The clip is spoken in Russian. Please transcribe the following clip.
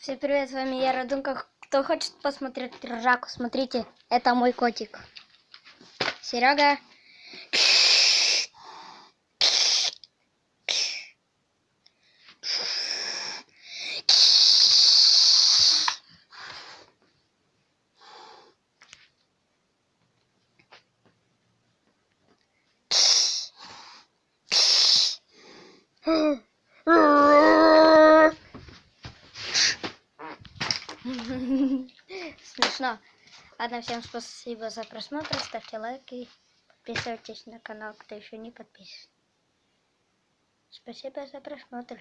Всем привет, с вами я, Радунка. Кто хочет посмотреть ржаку, смотрите, это мой котик. Серега. Смешно. Ладно, всем спасибо за просмотр, ставьте лайки, подписывайтесь на канал, кто еще не подписан. Спасибо за просмотр.